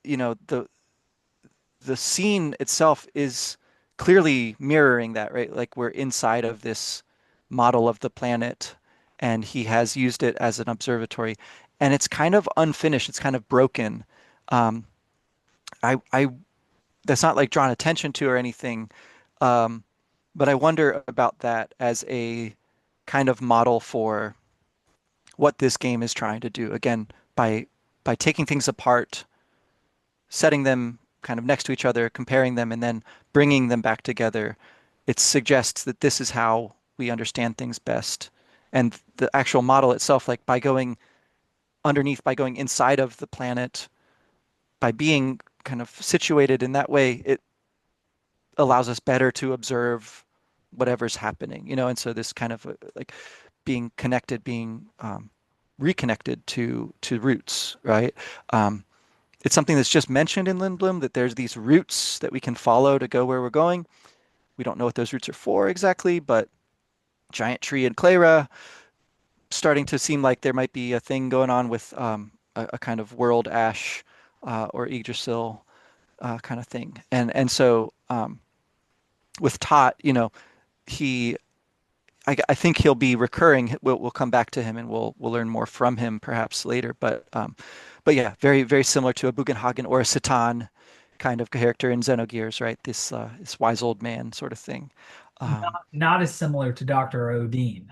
you know, the scene itself is clearly mirroring that, right? Like we're inside of this model of the planet, and he has used it as an observatory, and it's kind of unfinished. It's kind of broken. Um, I that's not like drawn attention to or anything, um, but I wonder about that as a kind of model for what this game is trying to do. Again, by taking things apart, setting them kind of next to each other, comparing them, and then bringing them back together, it suggests that this is how we understand things best. And the actual model itself, like by going underneath, by going inside of the planet, by being kind of situated in that way, it allows us better to observe whatever's happening, you know. And so this kind of like being connected, being reconnected to roots, right? Um, it's something that's just mentioned in Lindblom that there's these roots that we can follow to go where we're going. We don't know what those roots are for exactly, but giant tree and Cleyra starting to seem like there might be a thing going on with a kind of world ash or Yggdrasil kind of thing. And so with Tot, you know, he I think he'll be recurring. We'll come back to him and we'll learn more from him perhaps later. But yeah, very very similar to a Bugenhagen or a Satan kind of character in Xenogears, right? This wise old man sort of thing. Um, Not as similar to Dr. Odin.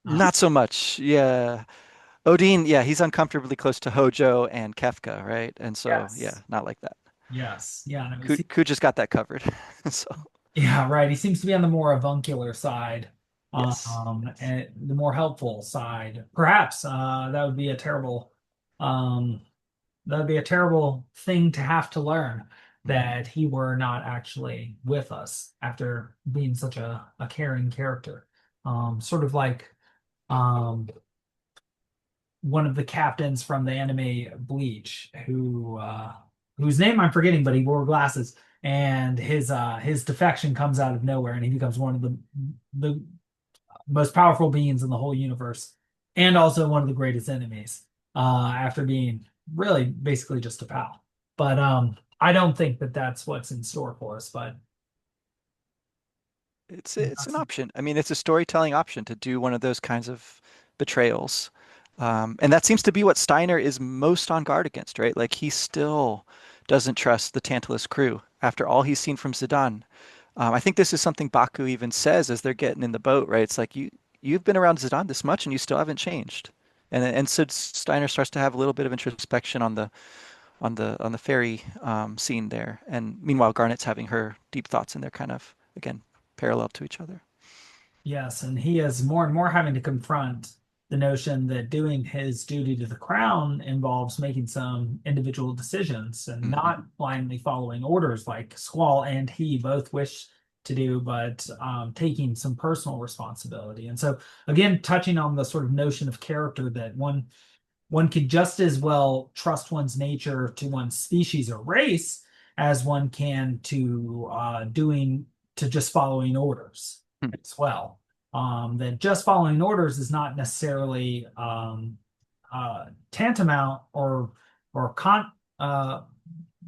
Uh, Not so much. Yeah, Odin. Yeah, he's uncomfortably close to Hojo and Kefka, right? And so yeah, yes. not like that. Yes. Yeah. No, Kuja's got that covered. So yeah, right. He seems to be on the more avuncular side, yes, yes. and the more helpful side. Perhaps that would be a terrible. Um, that'd be a terrible thing to have to learn Mhm. that he were not actually with us after being such a caring character. Sort of like um, one of the captains from the anime Bleach, whose name I'm forgetting, but he wore glasses, and his defection comes out of nowhere, and he becomes one of the most powerful beings in the whole universe, and also one of the greatest enemies. After being really basically just a pal, but I don't think that that's what's in store for us. But It's an option. I mean, it's a storytelling option to do one of those kinds of betrayals. And that seems to be what Steiner is most on guard against, right? Like he still doesn't trust the Tantalus crew after all he's seen from Zidane. I think this is something Baku even says as they're getting in the boat, right? It's like you've been around Zidane this much and you still haven't changed. And so Steiner starts to have a little bit of introspection on the ferry scene there. And meanwhile, Garnet's having her deep thoughts, and they're kind of again parallel to each other. yes, and he is more and more having to confront the notion that doing his duty to the crown involves making some individual decisions and Hmm. not blindly following orders like Squall and he both wish to do, but taking some personal responsibility. And so, again, touching on the sort of notion of character that one could just as well trust one's nature to one's species or race as one can to doing to just following orders as well. That just following orders is not necessarily tantamount or uh,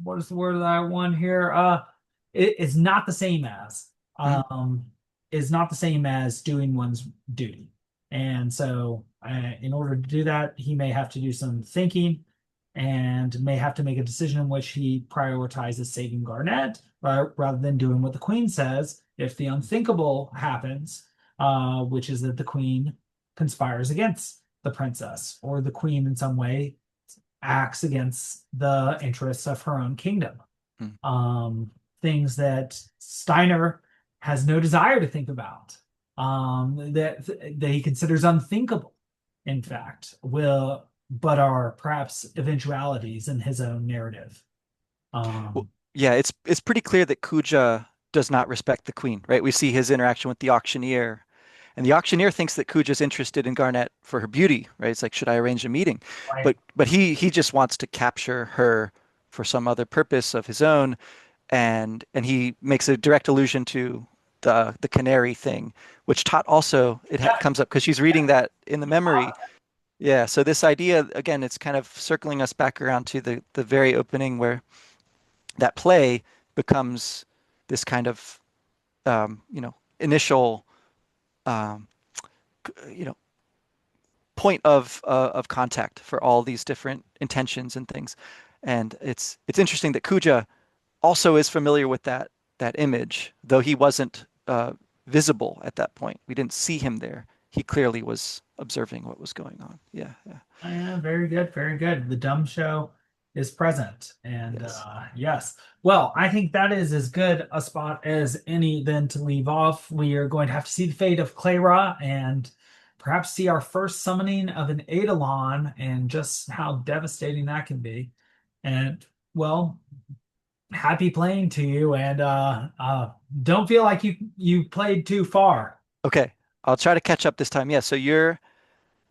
what is the word that I want here? It is not the same as Hmm. is not the same as doing one's duty. And so, in order to do that, he may have to do some thinking and may have to make a decision in which he prioritizes saving Garnett rather than doing what the Queen says if the unthinkable happens, which is that the Queen conspires against the princess or the Queen in some way acts against the interests of her own kingdom. Hmm. Um, Things that Steiner has no desire to think about, that he considers unthinkable, in fact, will but are perhaps eventualities in his own narrative. Well, Um, yeah, it's pretty clear that Kuja does not respect the queen, right? We see his interaction with the auctioneer, and the auctioneer thinks that Kuja's interested in Garnet for her beauty, right? It's like, should I arrange a meeting? right. But he just wants to capture her for some other purpose of his own, and he makes a direct allusion to the canary thing, which Tot also Yeah, comes up because she's reading that in the memory. Yeah, so this idea again, it's kind of circling us back around to the very opening where that play becomes this kind of initial um, you know point of contact for all these different intentions and things. And it's interesting that Kuja also is familiar with that image, though he wasn't visible at that point. We didn't see him there. He clearly was observing what was going on. Yeah, yeah, yeah, very good, very good. The dumb show is present, and yes. yes. Well, I think that is as good a spot as any then to leave off. We are going to have to see the fate of Cleyra and perhaps see our first summoning of an Eidolon and just how devastating that can be. And well, happy playing to you, and don't feel like you played too far. Okay, I'll try to catch up this time. Yeah, so you're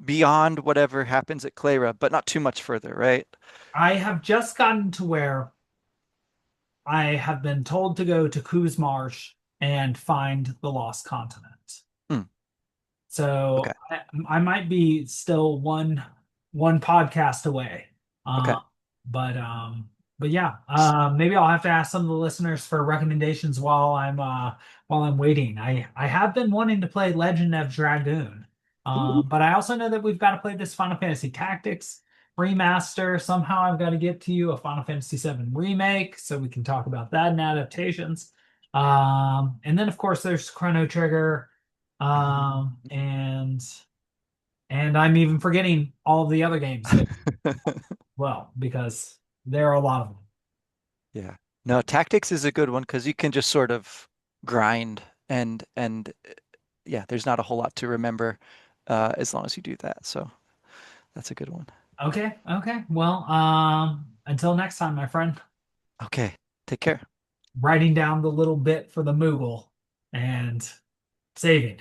beyond whatever happens at Cleyra, but not too much further, right? I have just gotten to where I have been told to go to Coos Marsh and find the lost continent. Hmm, okay, So I might be still one podcast away. okay. But but yeah, maybe I'll have to ask some of the listeners for recommendations while I'm waiting. I have been wanting to play Legend of Dragoon. Ooh. But I also know that we've got to play this Final Fantasy Tactics remaster. Somehow I've got to get to you a Final Fantasy VII remake so we can talk about that and adaptations. And then of course there's Chrono Trigger. And I'm even forgetting all of the other games that well because there are a lot of them. Yeah. No, tactics is a good one because you can just sort of grind and yeah, there's not a whole lot to remember as long as you do that. So that's a good one. Okay, okay. Well, Until next time, my friend, Okay, take care. writing down the little bit for the Moogle and saving.